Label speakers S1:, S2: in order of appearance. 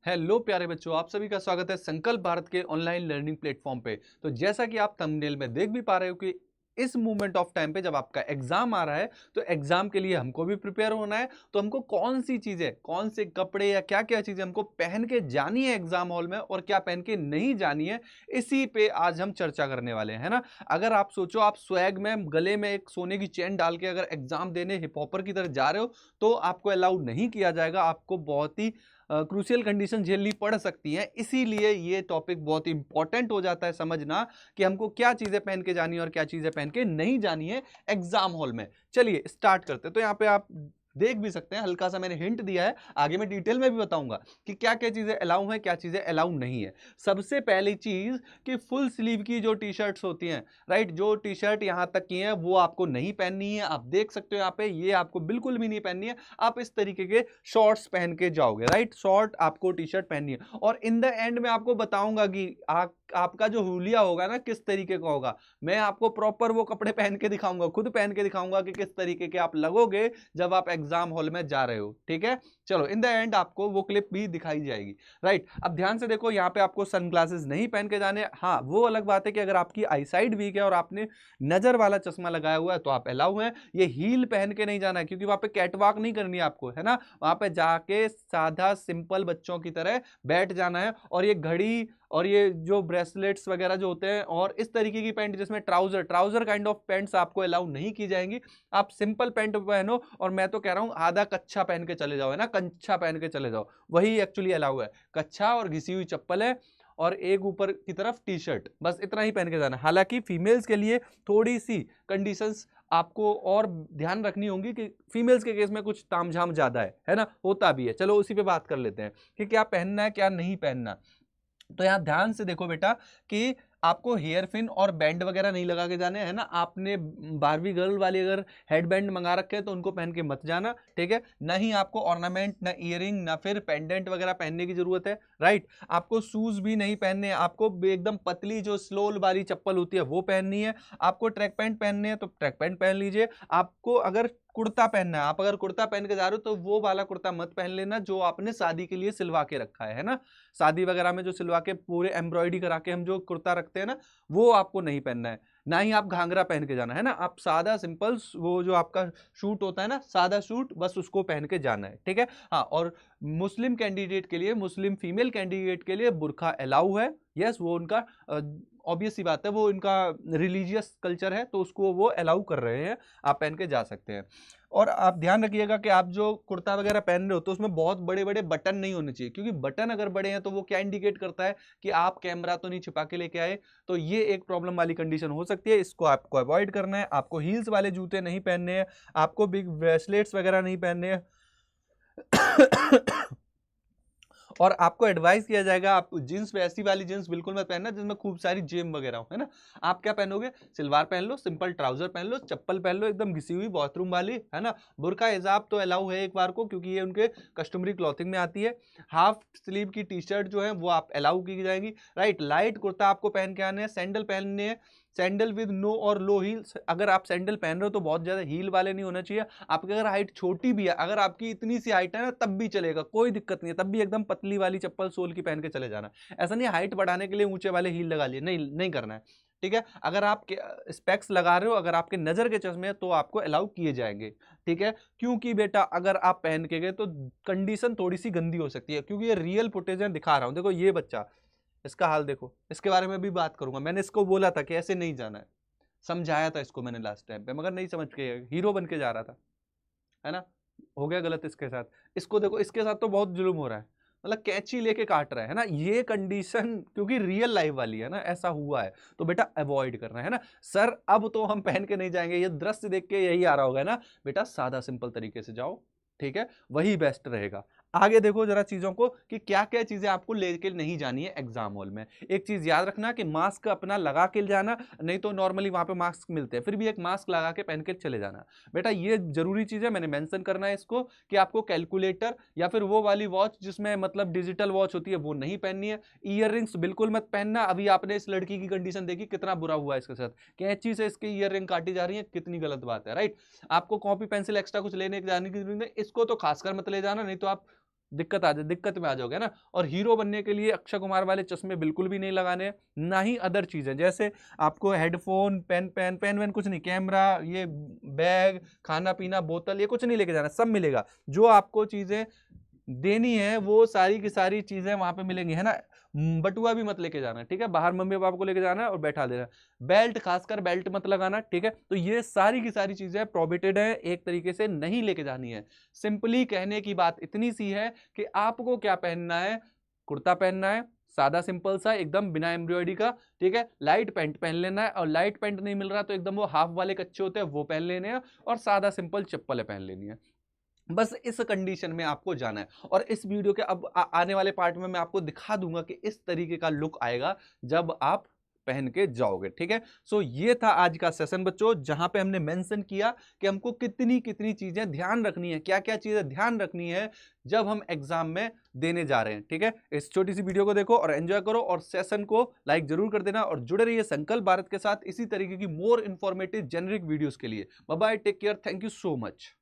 S1: Hello प्यारे बच्चों, आप सभी का स्वागत है संकल्प भारत के ऑनलाइन लर्निंग प्लेटफॉर्म पे। तो जैसा कि आप थंबनेल में देख भी पा रहे हो कि इस मोमेंट ऑफ टाइम पे जब आपका एग्जाम आ रहा है तो एग्जाम के लिए हमको भी प्रिपेयर होना है। तो हमको कौन सी चीजें, कौन से कपड़े या क्या क्या चीजें हमको पहन के जानी है एग्जाम हॉल में और क्या पहन के नहीं जानी है, इसी पे आज हम चर्चा करने वाले हैं, है ना। अगर आप सोचो, आप स्वैग में गले में एक सोने की चेन डाल के अगर एग्जाम देने हिप हॉपर की तरह जा रहे हो तो आपको अलाउ नहीं किया जाएगा। आपको बहुत ही क्रूशियल कंडीशन झेलनी पड़ सकती हैं। इसीलिए ये टॉपिक बहुत इंपॉर्टेंट हो जाता है समझना कि हमको क्या चीजें पहन के जानी है और क्या चीजें पहन के नहीं जानी है एग्जाम हॉल में। चलिए स्टार्ट करते हैं। तो यहाँ पे आप देख भी सकते हैं, हल्का सा मैंने हिंट दिया है, आगे मैं डिटेल में भी बताऊंगा कि क्या क्या चीजें अलाउ है, क्या चीजें अलाउ नहीं है। सबसे पहली चीज कि फुल स्लीव की जो टी शर्ट्स होती हैं, राइट, जो टी शर्ट यहां तक की है वो आपको नहीं पहननी है। आप देख सकते हो यहाँ पे, ये आपको बिल्कुल भी नहीं पहननी है। आप इस तरीके के शॉर्ट्स पहन के जाओगे, राइट, शॉर्ट आपको टी शर्ट पहननी है। और इन द एंड में आपको बताऊंगा कि आपका जो हुलिया होगा ना किस तरीके का होगा। मैं आपको प्रॉपर वो कपड़े पहन के दिखाऊंगा, खुद पहन के दिखाऊंगा कि किस तरीके के आप लगोगे जब आप एग्जाम हॉल में जा रहे हो। ठीक है, चलो इन द एंड आपको वो क्लिप भी दिखाई जाएगी, राइट। अब ध्यान से देखो, यहाँ पे आपको सनग्लासेस नहीं पहन के जाने। हाँ, वो अलग बात है कि अगर आपकी आईसाइट वीक है और आपने नजर वाला चश्मा लगाया हुआ है तो आप अलाउ है। ये हील पहन के नहीं जाना है क्योंकि वहां पे कैटवॉक नहीं करनी है आपको, है ना। वहां पे जाके साधा सिंपल बच्चों की तरह बैठ जाना है। और ये घड़ी और ये जो ब्रेसलेट्स वगैरह जो होते हैं और इस तरीके की पैंट जिसमें trouser trouser kind of pants आपको अलाउ नहीं की जाएंगी। आप सिंपल पैंट पहनो, और मैं तो कह रहा हूं आधा कच्छा पहन के चले जाओ, है ना, कच्छा पहन के चले जाओ, वही एक्चुअली अलाउ है। कच्छा और घिसी हुई चप्पल है और एक ऊपर की तरफ टी शर्ट, बस इतना ही पहन के जाना। हालांकि फीमेल्स के लिए थोड़ी सी कंडीशंस आपको और ध्यान रखनी होंगी कि फीमेल्स के केस में कुछ तामझाम ज्यादा है ना, होता भी है। चलो उसी पे बात कर लेते हैं कि क्या पहनना है क्या नहीं पहनना। तो यहां ध्यान से देखो बेटा कि आपको हेयर पिन और बैंड वगैरह नहीं लगा के जाने, है ना। आपने बारहवीं गर्ल वाली अगर हेड बैंड मंगा रखे हैं तो उनको पहन के मत जाना, ठीक है। ना ही आपको ऑर्नामेंट, ना ईयरिंग, ना फिर पेंडेंट वगैरह पहनने की जरूरत है, राइट। आपको शूज भी नहीं पहनने, आपको एकदम पतली जो स्लोल वाली चप्पल होती है वो पहननी है। आपको ट्रैक पैंट पहनने है तो ट्रैक पैंट पहन लीजिए। आपको अगर कुर्ता पहनना है, आप अगर कुर्ता पहन के जा रहे हो तो वो वाला कुर्ता मत पहन लेना जो आपने शादी के लिए सिलवा के रखा है ना। शादी वगैरह में जो सिलवा के पूरे एम्ब्रॉयडरी करा के हम जो कुर्ता रखते हैं ना, वो आपको नहीं पहनना है। ना ही आप घाघरा पहन के जाना, है ना। आप सादा सिंपल वो जो आपका सूट होता है ना, सादा सूट, बस उसको पहन के जाना है, ठीक है। हाँ, और मुस्लिम कैंडिडेट के लिए, मुस्लिम फीमेल कैंडिडेट के लिए बुर्का अलाउ है। यस, वो उनका ऑब्वियस सी बात है, वो इनका रिलीजियस कल्चर है तो उसको वो अलाउ कर रहे हैं, आप पहन के जा सकते हैं। और आप ध्यान रखिएगा कि आप जो कुर्ता वगैरह पहन रहे हो तो उसमें बहुत बड़े बड़े बटन नहीं होने चाहिए, क्योंकि बटन अगर बड़े हैं तो वो क्या इंडिकेट करता है कि आप कैमरा तो नहीं छिपा के लेके आए। तो ये एक प्रॉब्लम वाली कंडीशन हो सकती है, इसको आपको अवॉइड करना है। आपको हील्स वाले जूते नहीं पहनने हैं, आपको बिग ब्रेसलेट्स वगैरह नहीं पहनने हैं। और आपको एडवाइस किया जाएगा, आप जींस, वैसी वाली जींस बिल्कुल मत पहनना जिसमें खूब सारी जेम वगैरह हो, है ना। आप क्या पहनोगे, सलवार पहन लो, सिंपल ट्राउजर पहन लो, चप्पल पहन लो एकदम घिसी हुई बाथरूम वाली, है ना। बुर्का हिजाब तो अलाउ है एक बार को, क्योंकि ये उनके कस्टमरी क्लॉथिंग में आती है। हाफ स्लीव की टी शर्ट जो है वो आप अलाउ की जाएंगी, राइट। लाइट कुर्ता आपको पहन के आने हैं, सैंडल पहनने हैं, सैंडल विद नो और लो हील्स। अगर आप सैंडल पहन रहे हो तो बहुत ज्यादा हील वाले नहीं होना चाहिए। आपकी अगर हाइट छोटी भी है, अगर आपकी इतनी सी हाइट है ना, तब भी चलेगा, कोई दिक्कत नहीं है, तब भी एकदम पतली वाली चप्पल सोल की पहन के चले जाना। ऐसा नहीं हाइट बढ़ाने के लिए ऊंचे वाले हील लगा लिए, नहीं नहीं करना है, ठीक है। अगर आप स्पेक्स लगा रहे हो, अगर आपके नजर के चश्मे तो आपको अलाउ किए जाएंगे, ठीक है। क्योंकि बेटा अगर आप पहन के गए तो कंडीशन थोड़ी सी गंदी हो सकती है, क्योंकि ये रियल फुटेज है, दिखा रहा हूं। देखो ये बच्चा, इसका हाल देखो, इसके बारे में भी बात करूंगा। मैंने इसको बोला था कि ऐसे नहीं जाना है, समझाया था इसको मैंने लास्ट टाइम पे, मगर नहीं समझ के, हीरो बन के जा रहा था, है ना। हो गया गलत इसके साथ। इसको देखो, इसके साथ तो बहुत जुल्म हो रहा है, मतलब कैंची लेके काट रहा है ना। ये कंडीशन क्योंकि रियल लाइफ वाली है ना, ऐसा हुआ है, तो बेटा अवॉइड करना है ना। सर अब तो हम पहन के नहीं जाएंगे, ये दृश्य देख के यही आ रहा होगा ना। बेटा सादा सिंपल तरीके से जाओ, ठीक है, वही बेस्ट रहेगा। आगे देखो जरा चीजों को कि क्या क्या चीजें आपको लेके नहीं जानी है एग्जाम हॉल में। एक चीज याद रखना कि मास्क अपना लगा के जाना, नहीं तो नॉर्मली वहां पे मास्क मिलते हैं, फिर भी एक मास्क लगा के पहन के चले जाना। बेटा ये जरूरी चीज है, मैंने मेंशन करना है इसको कि आपको कैलकुलेटर या फिर वो वाली वॉच जिसमें मतलब डिजिटल वॉच होती है वो नहीं पहननी है। ईयर रिंग्स बिल्कुल मत पहनना। अभी आपने इस लड़की की कंडीशन देखी, कितना बुरा हुआ है इसके साथ, कैंची से इसकी ईयर रिंग काटी जा रही है, कितनी गलत बात है, राइट। आपको कॉपी पेंसिल एक्स्ट्रा कुछ लेने जाने की जरूरत नहीं, इसको तो खासकर मत ले जाना, नहीं तो आप दिक्कत में आ जाओगे ना। और हीरो बनने के लिए अक्षय कुमार वाले चश्मे बिल्कुल भी नहीं लगाने, ना ही अदर चीजें, जैसे आपको हेडफोन, पेन वेन कुछ नहीं, कैमरा, ये बैग, खाना पीना, बोतल, ये कुछ नहीं लेके जाना, सब मिलेगा। जो आपको चीजें देनी है वो सारी की सारी चीजें वहां पे मिलेंगी, है ना। बटुआ भी मत लेके जाना, ठीक है, बाहर मम्मी पापा को लेके जाना है और बैठा देना। बेल्ट, खासकर बेल्ट मत लगाना, ठीक है। तो ये सारी की सारी चीजें प्रोहिबिटेड है, एक तरीके से नहीं लेके जानी है। सिंपली कहने की बात इतनी सी है कि आपको क्या पहनना है, कुर्ता पहनना है, सादा सिंपल सा एकदम बिना एम्ब्रॉयडरी का, ठीक है। लाइट पैंट पहन लेना है, और लाइट पैंट नहीं मिल रहा तो एकदम वो हाफ वाले कच्चे होते हैं वो पहन लेने हैं, और सादा सिंपल चप्पल पहन लेनी है। बस इस कंडीशन में आपको जाना है। और इस वीडियो के अब आने वाले पार्ट में मैं आपको दिखा दूंगा कि इस तरीके का लुक आएगा जब आप पहन के जाओगे, ठीक है। सो ये था आज का सेशन बच्चों, जहां पे हमने मेंशन किया कि हमको कितनी कितनी चीजें ध्यान रखनी है, क्या क्या चीजें ध्यान रखनी है जब हम एग्जाम में देने जा रहे हैं, ठीक है। इस छोटी सी वीडियो को देखो और एंजॉय करो, और सेशन को लाइक जरूर कर देना, और जुड़े रहिए संकल्प भारत के साथ इसी तरीके की मोर इंफॉर्मेटिव जेनरिक वीडियोस के लिए। Bye bye, take care, thank you so much.